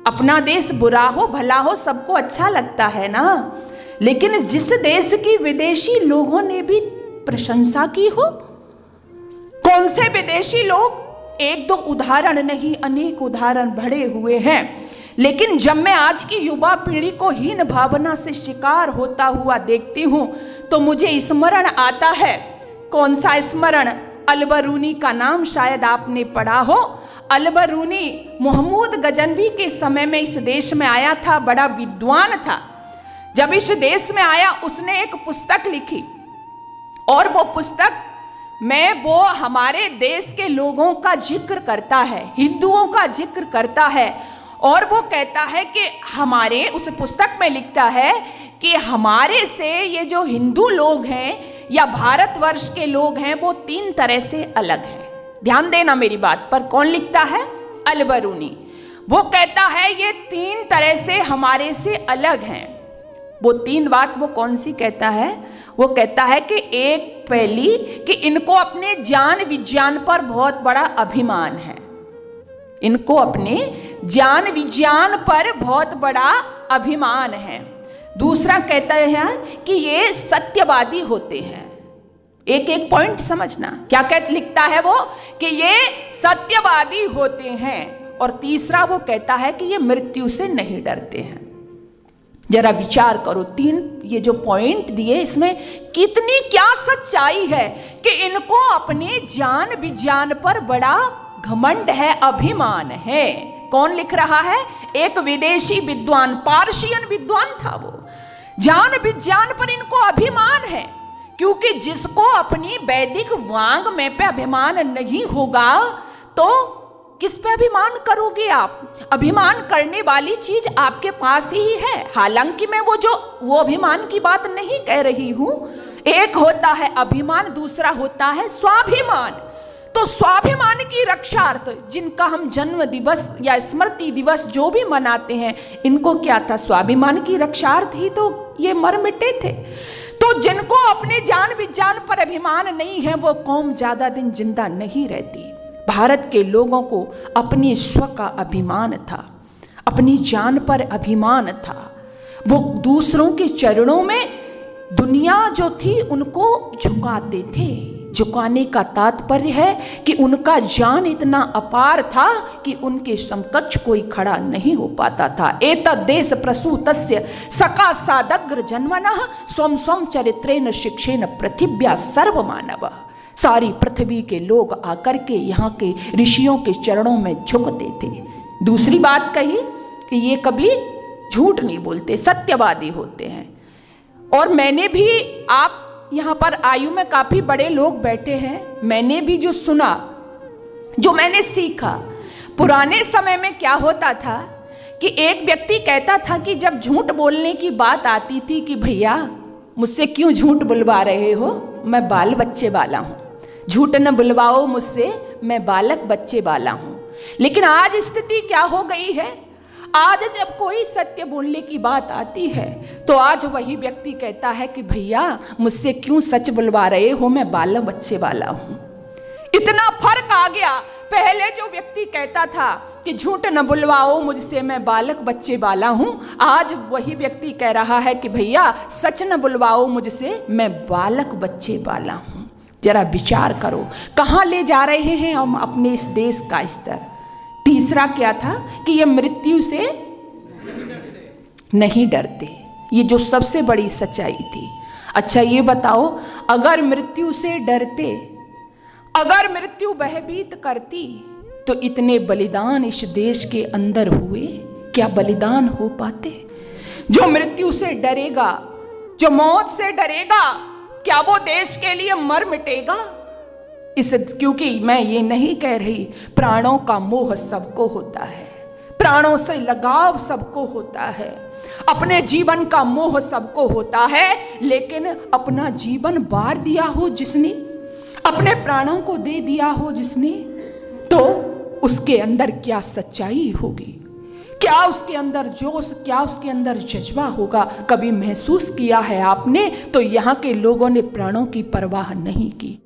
अपना देश बुरा हो भला हो सबको अच्छा लगता है ना, लेकिन जिस देश की विदेशी लोगों ने भी प्रशंसा की हो, कौन से विदेशी लोग, एक दो उदाहरण नहीं अनेक उदाहरण भरे हुए हैं। लेकिन जब मैं आज की युवा पीढ़ी को हीन भावना से शिकार होता हुआ देखती हूं तो मुझे स्मरण आता है, कौन सा स्मरण? अल-बरूनी का नाम शायद आपने पढ़ा हो। अल-बरूनी महमूद गजनवी के समय में इस देश में आया था, बड़ा विद्वान था। जब इस देश में आया उसने एक पुस्तक लिखी और वो पुस्तक में वो हमारे देश के लोगों का जिक्र करता है, हिंदुओं का जिक्र करता है। और वो कहता है कि हमारे, उस पुस्तक में लिखता है कि हमारे से ये जो हिंदू लोग हैं या भारतवर्ष के लोग हैं वो 3 तरह से अलग हैं। ध्यान देना मेरी बात पर। कौन लिखता है? अल-बरूनी। वो कहता है ये 3 तरह से हमारे से अलग हैं। वो 3 बात वो कौन सी कहता है? वो कहता है कि एक पहली कि इनको अपने ज्ञान विज्ञान पर बहुत बड़ा अभिमान है, इनको अपने ज्ञान विज्ञान पर बहुत बड़ा अभिमान है। दूसरा कहता है कि ये सत्यवादी होते हैं। एक एक पॉइंट समझना, क्या लिखता है वो? कि ये सत्यवादी होते हैं। और तीसरा वो कहता है कि ये मृत्यु से नहीं डरते हैं। जरा विचार करो, 3 ये जो पॉइंट दिए इसमें कितनी क्या सच्चाई है कि इनको अपने ज्ञान विज्ञान पर बड़ा घमंड है, अभिमान है। कौन लिख रहा है? एक विदेशी विद्वान, पार्शियन विद्वान था वो। ज्ञान विज्ञान पर इनको अभिमान है, क्योंकि जिसको अपनी वैदिक वांग में पे अभिमान नहीं होगा तो किस पे अभिमान करोगे आप? अभिमान करने वाली चीज आपके पास ही है। हालांकि मैं वो अभिमान की बात नहीं कह रही हूं। एक होता है अभिमान, दूसरा होता है स्वाभिमान। तो स्वाभिमान की रक्षार्थ जिनका हम जन्म दिवस या स्मृति दिवस जो भी मनाते हैं, इनको क्या था? स्वाभिमान की रक्षार्थ ही तो ये मर मिटे थे। तो जिनको अपने ज्ञान विज्ञान पर अभिमान नहीं है वो कौम ज्यादा दिन जिंदा नहीं रहती। भारत के लोगों को अपने स्व का अभिमान था, अपनी जान पर अभिमान था। वो दूसरों के चरणों में दुनिया जो थी उनको झुकाते थे। झुकाने का तात्पर्य है कि उनका ज्ञान इतना अपार था कि उनके समकक्ष कोई खड़ा नहीं हो पाता था। एतद्देश प्रसूतस्य सका सादग्र जन्मनः स्वम स्वम चरित्रेण शिक्षेण पृथिव्या सर्वमानवः। सारी पृथ्वी के लोग आकर के यहाँ के ऋषियों के चरणों में झुकते थे। दूसरी बात कही कि ये कभी झूठ नहीं बोलते, सत्यवादी होते हैं। और मैंने भी, आप यहाँ पर आयु में काफी बड़े लोग बैठे हैं, मैंने भी जो सुना, जो मैंने सीखा, पुराने समय में क्या होता था कि एक व्यक्ति कहता था कि जब झूठ बोलने की बात आती थी कि भैया मुझसे क्यों झूठ बुलवा रहे हो, मैं बाल बच्चे वाला हूँ, झूठ न बुलवाओ मुझसे, मैं बालक बच्चे वाला हूँ। लेकिन आज स्थिति क्या हो गई है? आज जब कोई सत्य बोलने की बात आती है तो आज वही व्यक्ति कहता है कि भैया मुझसे क्यों सच बुलवा रहे हो, मैं बालक बच्चे वाला हूँ। इतना फर्क आ गया। पहले जो व्यक्ति कहता था कि झूठ न बुलवाओ मुझसे, मैं बालक बच्चे वाला हूँ, आज वही व्यक्ति कह रहा है कि भैया सच न बुलवाओ मुझसे, मैं बालक बच्चे वाला हूँ। जरा विचार करो कहाँ ले जा रहे हैं हम अपने इस देश का स्तर। तीसरा क्या था कि ये मृत्यु से नहीं डरते, ये जो सबसे बड़ी सच्चाई थी। अच्छा ये बताओ, अगर मृत्यु से डरते, अगर मृत्यु भयभीत करती तो इतने बलिदान इस देश के अंदर हुए, क्या बलिदान हो पाते? जो मृत्यु से डरेगा, जो मौत से डरेगा, क्या वो देश के लिए मर मिटेगा? क्योंकि मैं ये नहीं कह रही, प्राणों का मोह सबको होता है, प्राणों से लगाव सबको होता है, अपने जीवन का मोह सबको होता है, लेकिन अपना जीवन बार दिया हो जिसने, अपने प्राणों को दे दिया हो जिसने, तो उसके अंदर क्या सच्चाई होगी, क्या उसके अंदर जोश, क्या उसके अंदर जज्बा होगा? कभी महसूस किया है आपने? तो यहाँ के लोगों ने प्राणों की परवाह नहीं की।